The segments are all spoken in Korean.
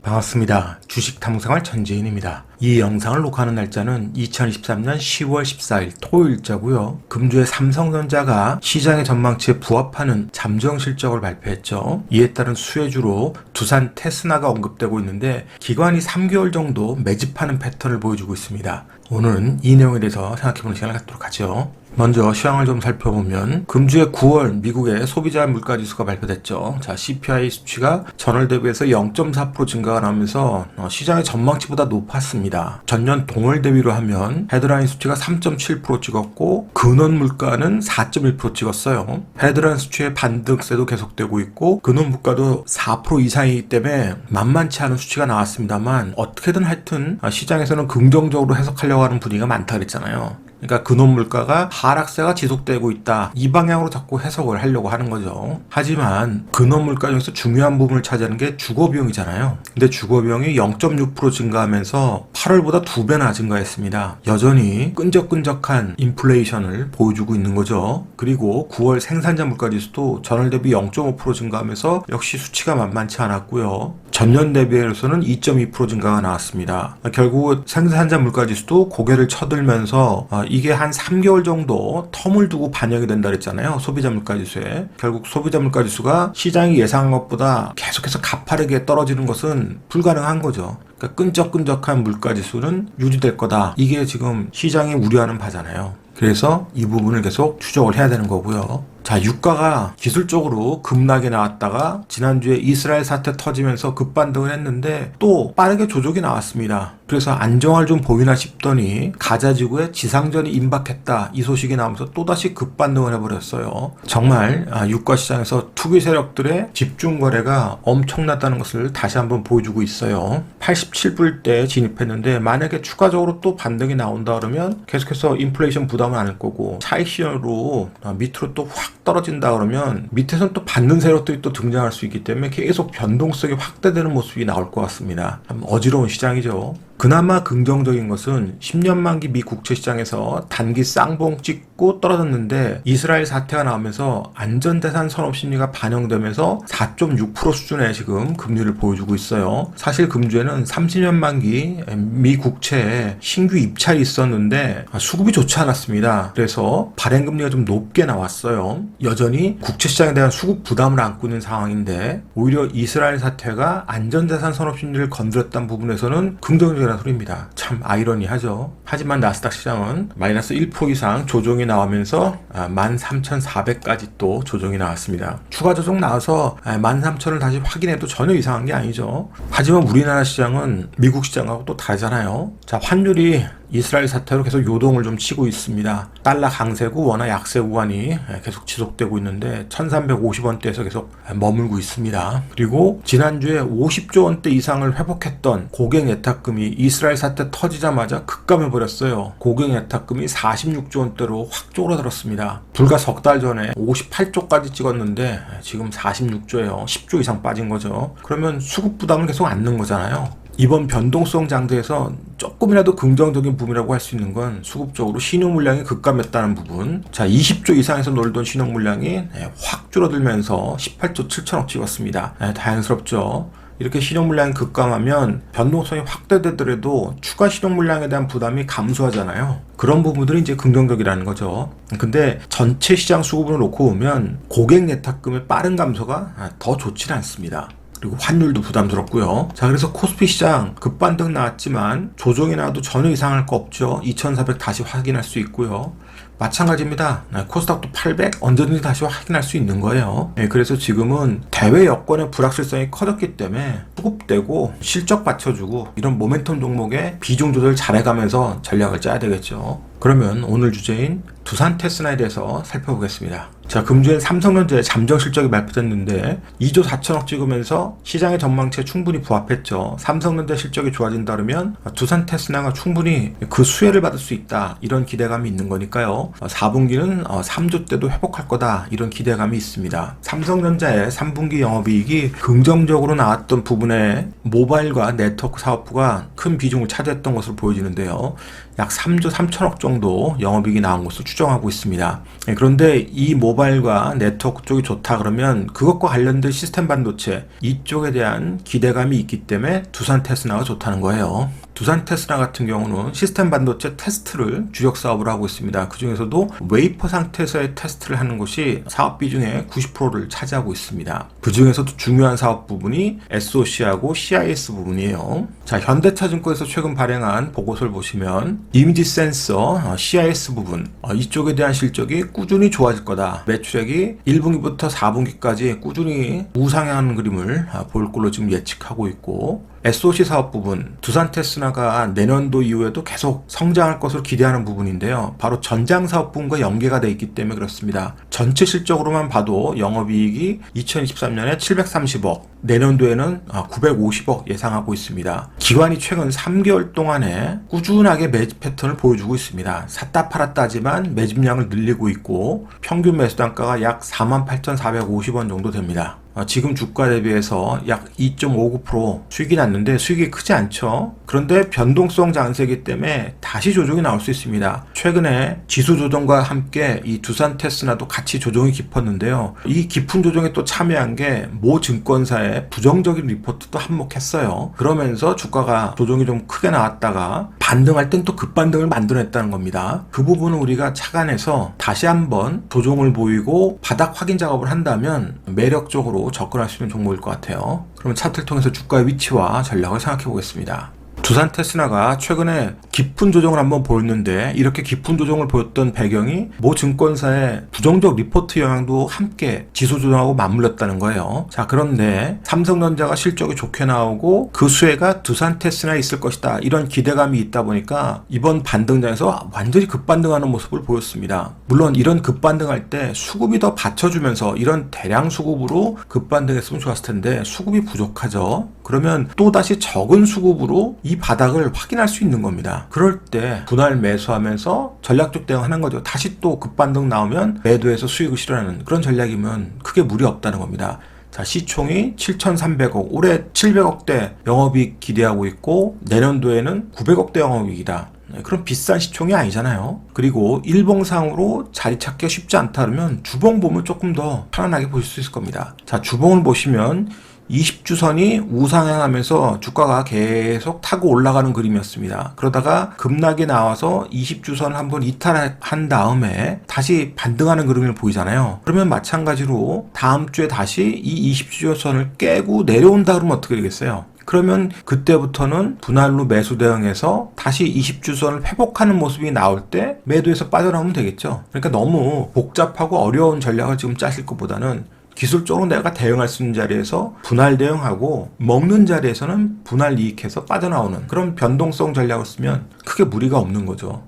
반갑습니다. 주식탐구생활 전재인입니다. 이 영상을 녹화하는 날짜는 2023년 10월 14일 토요일자고요. 금주에 삼성전자가 시장의 전망치에 부합하는 잠정 실적을 발표했죠. 이에 따른 수혜주로 두산 테스나가 언급되고 있는데 기관이 3개월 정도 매집하는 패턴을 보여주고 있습니다. 오늘은 이 내용에 대해서 생각해보는 시간을 갖도록 하죠. 먼저 시황을 좀 살펴보면 금주에 9월 미국의 소비자 물가지수가 발표됐죠. 자, CPI 수치가 전월 대비해서 0.4% 증가가 나오면서 시장의 전망치보다 높았습니다. 전년 동월 대비로 하면 헤드라인 수치가 3.7% 찍었고 근원 물가는 4.1% 찍었어요. 헤드라인 수치의 반등세도 계속되고 있고 근원 물가도 4% 이상이기 때문에 만만치 않은 수치가 나왔습니다만 어떻게든 하여튼 시장에서는 긍정적으로 해석하려고 하는 분위기가 많다 그랬잖아요. 그러니까 근원 물가가 하락세가 지속되고 있다. 이 방향으로 자꾸 해석을 하려고 하는 거죠. 하지만 근원 물가 중에서 중요한 부분을 차지하는 게 주거비용이잖아요. 근데 주거비용이 0.6% 증가하면서 8월보다 2배나 증가했습니다. 여전히 끈적끈적한 인플레이션을 보여주고 있는 거죠. 그리고 9월 생산자 물가지수도 전월 대비 0.5% 증가하면서 역시 수치가 만만치 않았고요. 전년 대비해서는 2.2% 증가가 나왔습니다. 결국 생산자 물가지수도 고개를 쳐들면서 이게 한 3개월 정도 텀을 두고 반영이 된다 그랬잖아요. 소비자 물가지수에. 결국 소비자 물가지수가 시장이 예상한 것보다 계속해서 가파르게 떨어지는 것은 불가능한 거죠. 그러니까 끈적끈적한 물가지수는 유지될 거다. 이게 지금 시장이 우려하는 바잖아요. 그래서 이 부분을 계속 추적을 해야 되는 거고요. 자, 유가가 기술적으로 급락이 나왔다가 지난주에 이스라엘 사태 터지면서 급반등을 했는데 또 빠르게 조정이 나왔습니다. 그래서 안정화를 좀 보이나 싶더니 가자지구에 지상전이 임박했다. 이 소식이 나오면서 또다시 급반등을 해버렸어요. 정말 유가 시장에서 투기 세력들의 집중 거래가 엄청났다는 것을 다시 한번 보여주고 있어요. 87불대에 진입했는데 만약에 추가적으로 또 반등이 나온다 그러면 계속해서 인플레이션 부담을 안을 거고 차익 시장으로 밑으로 또 확 떨어진다 그러면 밑에서는 또 받는 세력들이 또 등장할 수 있기 때문에 계속 변동성이 확대되는 모습이 나올 것 같습니다. 참 어지러운 시장이죠. 그나마 긍정적인 것은 10년 만기 미 국채 시장에서 단기 쌍봉 찍고 떨어졌는데 이스라엘 사태가 나오면서 안전자산 선업 심리가 반영되면서 4.6% 수준의 지금 금리를 보여주고 있어요. 사실 금주에는 30년 만기 미 국채에 신규 입찰이 있었는데 수급이 좋지 않았습니다. 그래서 발행금리가 좀 높게 나왔어요. 여전히 국채 시장에 대한 수급 부담을 안고 있는 상황인데 오히려 이스라엘 사태가 안전자산 선업 심리를 건드렸다는 부분에서는 긍정적인 소리입니다. 참 아이러니하죠. 하지만 나스닥 시장은 마이너스 1% 이상 조정이 나오면서 13,400까지 또 조정이 나왔습니다. 추가 조정 나와서 13,000을 다시 확인해도 전혀 이상한 게 아니죠. 하지만 우리나라 시장은 미국 시장하고 또 다르잖아요. 자, 환율이 이스라엘 사태로 계속 요동을 좀 치고 있습니다. 달러 강세고 원화 약세 구간이 계속 지속되고 있는데 1350원대에서 계속 머물고 있습니다. 그리고 지난주에 50조 원대 이상을 회복했던 고객 예탁금이 이스라엘 사태 터지자마자 급감해 버렸어요. 고객 예탁금이 46조 원대로 확 쪼그라들었습니다. 불과 석 달 전에 58조까지 찍었는데 지금 46조예요. 10조 이상 빠진 거죠. 그러면 수급 부담을 계속 안는 거잖아요. 이번 변동성 장세에서 조금이라도 긍정적인 부분이라고 할 수 있는 건 수급적으로 신용 물량이 급감했다는 부분. 자, 20조 이상에서 놀던 신용 물량이 확 줄어들면서 18조 7천억 찍었습니다. 다행스럽죠. 이렇게 신용 물량이 급감하면 변동성이 확대되더라도 추가 신용 물량에 대한 부담이 감소하잖아요. 그런 부분들이 이제 긍정적이라는 거죠. 근데 전체 시장 수급으로 놓고 보면 고객 예탁금의 빠른 감소가 더 좋지는 않습니다. 그리고 환율도 부담스럽고요. 자, 그래서 코스피 시장 급반등 나왔지만 조정이 나와도 전혀 이상할 거 없죠. 2,400 다시 확인할 수 있고요. 마찬가지입니다. 코스닥도 800 언제든지 다시 확인할 수 있는 거예요. 그래서 지금은 대외 여건의 불확실성이 커졌기 때문에 수급되고 실적 받쳐주고 이런 모멘텀 종목에 비중 조절 잘해가면서 전략을 짜야 되겠죠. 그러면 오늘 주제인 두산 테스나에 대해서 살펴보겠습니다. 자, 금주엔 삼성전자의 잠정 실적이 발표됐는데 2조 4천억 찍으면서 시장의 전망치에 충분히 부합했죠. 삼성전자 실적이 좋아진다 그러면 두산 테스나가 충분히 그 수혜를 받을 수 있다. 이런 기대감이 있는 거니까요. 4분기는 3조 때도 회복할 거다. 이런 기대감이 있습니다. 삼성전자의 3분기 영업이익이 긍정적으로 나왔던 부분에 모바일과 네트워크 사업부가 큰 비중을 차지했던 것으로 보여지는데요. 약 3조 3천억 정도 정도 영업이익이 나온 것으로 추정하고 있습니다. 그런데 이 모바일과 네트워크 쪽이 좋다 그러면 그것과 관련된 시스템 반도체 이쪽에 대한 기대감이 있기 때문에 두산 테스나가 좋다는 거예요. 두산 테스나 같은 경우는 시스템 반도체 테스트를 주력 사업으로 하고 있습니다. 그 중에서도 웨이퍼 상태에서의 테스트를 하는 것이 사업 비중의 90%를 차지하고 있습니다. 그 중에서도 중요한 사업 부분이 SOC하고 CIS 부분이에요. 자, 현대차증권에서 최근 발행한 보고서를 보시면 이미지 센서 CIS 부분 이쪽에 대한 실적이 꾸준히 좋아질 거다. 매출액이 1분기부터 4분기까지 꾸준히 우상향하는 그림을 볼 걸로 지금 예측하고 있고, SOC 사업 부분, 두산 테스나가 내년도 이후에도 계속 성장할 것으로 기대하는 부분인데요. 바로 전장 사업 부분과 연계가 되어 있기 때문에 그렇습니다. 전체 실적으로만 봐도 영업이익이 2023년에 730억, 내년도에는 950억 예상하고 있습니다. 기관이 최근 3개월 동안에 꾸준하게 매집 패턴을 보여주고 있습니다. 샀다 팔았다 하지만 매집량을 늘리고 있고 평균 매수 단가가 약 48,450원 정도 됩니다. 지금 주가 대비해서 약 2.59% 수익이 났는데 수익이 크지 않죠. 그런데 변동성 장세이기 때문에 다시 조정이 나올 수 있습니다. 최근에 지수 조정과 함께 이 두산 테스나도 같이 조정이 깊었는데요. 이 깊은 조정에 또 참여한 게 모 증권사의 부정적인 리포트도 한몫했어요. 그러면서 주가가 조정이 좀 크게 나왔다가 반등할 땐 또 급반등을 만들어냈다는 겁니다. 그 부분은 우리가 착안해서 다시 한번 조정을 보이고 바닥 확인 작업을 한다면 매력적으로 접근할 수 있는 종목일 것 같아요. 그러면 차트를 통해서 주가의 위치와 전략을 생각해 보겠습니다. 두산 테스나가 최근에 깊은 조정을 한번 보였는데 이렇게 깊은 조정을 보였던 배경이 모 증권사의 부정적 리포트 영향도 함께 지수 조정하고 맞물렸다는 거예요. 자, 그런데 삼성전자가 실적이 좋게 나오고 그 수혜가 두산 테스나에 있을 것이다, 이런 기대감이 있다 보니까 이번 반등장에서 완전히 급반등하는 모습을 보였습니다. 물론 이런 급반등할 때 수급이 더 받쳐주면서 이런 대량 수급으로 급반등했으면 좋았을 텐데 수급이 부족하죠. 그러면 또다시 적은 수급으로 이 바닥을 확인할 수 있는 겁니다. 그럴 때 분할 매수하면서 전략적 대응하는 거죠. 다시 또 급반등 나오면 매도해서 수익을 실현하는 그런 전략이면 크게 무리 없다는 겁니다. 자, 시총이 7,300억, 올해 700억대 영업이익 기대하고 있고 내년도에는 900억대 영업이익이다. 그럼 비싼 시총이 아니잖아요. 그리고 일봉상으로 자리 찾기가 쉽지 않다 그러면 주봉 보면 조금 더 편안하게 보실 수 있을 겁니다. 자, 주봉을 보시면 20주선이 우상향하면서 주가가 계속 타고 올라가는 그림이었습니다. 그러다가 급락이 나와서 20주선을 한번 이탈한 다음에 다시 반등하는 그림을 보이잖아요. 그러면 마찬가지로 다음 주에 다시 이 20주선을 깨고 내려온다 그러면 어떻게 되겠어요? 그러면 그때부터는 분할로 매수 대응해서 다시 20주선을 회복하는 모습이 나올 때 매도해서 빠져나오면 되겠죠. 그러니까 너무 복잡하고 어려운 전략을 지금 짜실 것보다는 기술적으로 내가 대응할 수 있는 자리에서 분할 대응하고 먹는 자리에서는 분할 이익해서 빠져나오는 그런 변동성 전략을 쓰면 크게 무리가 없는 거죠.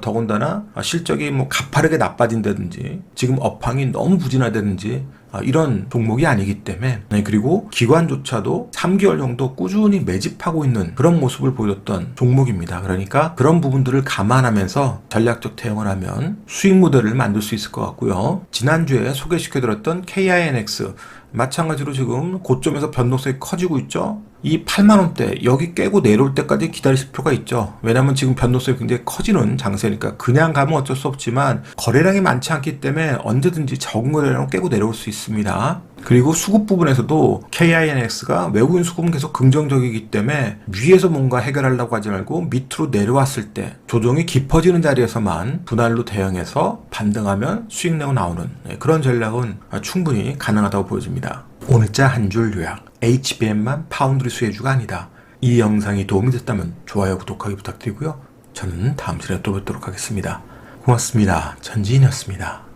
더군다나 실적이 뭐 가파르게 나빠진다든지 지금 업황이 너무 부진하다든지 이런 종목이 아니기 때문에, 그리고 기관조차도 3개월 정도 꾸준히 매집하고 있는 그런 모습을 보였던 종목입니다. 그러니까 그런 부분들을 감안하면서 전략적 대응을 하면 수익 모델을 만들 수 있을 것 같고요. 지난주에 소개시켜드렸던 KINX 마찬가지로 지금 고점에서 변동성이 커지고 있죠. 이 8만원대 여기 깨고 내려올 때까지 기다리실 필요가 있죠. 왜냐하면 지금 변동성이 굉장히 커지는 장세니까 그냥 가면 어쩔 수 없지만 거래량이 많지 않기 때문에 언제든지 적은 거래량을 깨고 내려올 수 있습니다. 그리고 수급 부분에서도 KINX가 외국인 수급은 계속 긍정적이기 때문에 위에서 뭔가 해결하려고 하지 말고 밑으로 내려왔을 때 조정이 깊어지는 자리에서만 분할로 대응해서 반등하면 수익 내고 나오는 그런 전략은 충분히 가능하다고 보여집니다. 오늘자 한 줄 요약. HBM만 파운드리 수혜주가 아니다. 이 영상이 도움이 됐다면 좋아요, 구독하기 부탁드리고요. 저는 다음 시간에 또 뵙도록 하겠습니다. 고맙습니다. 전지인이었습니다.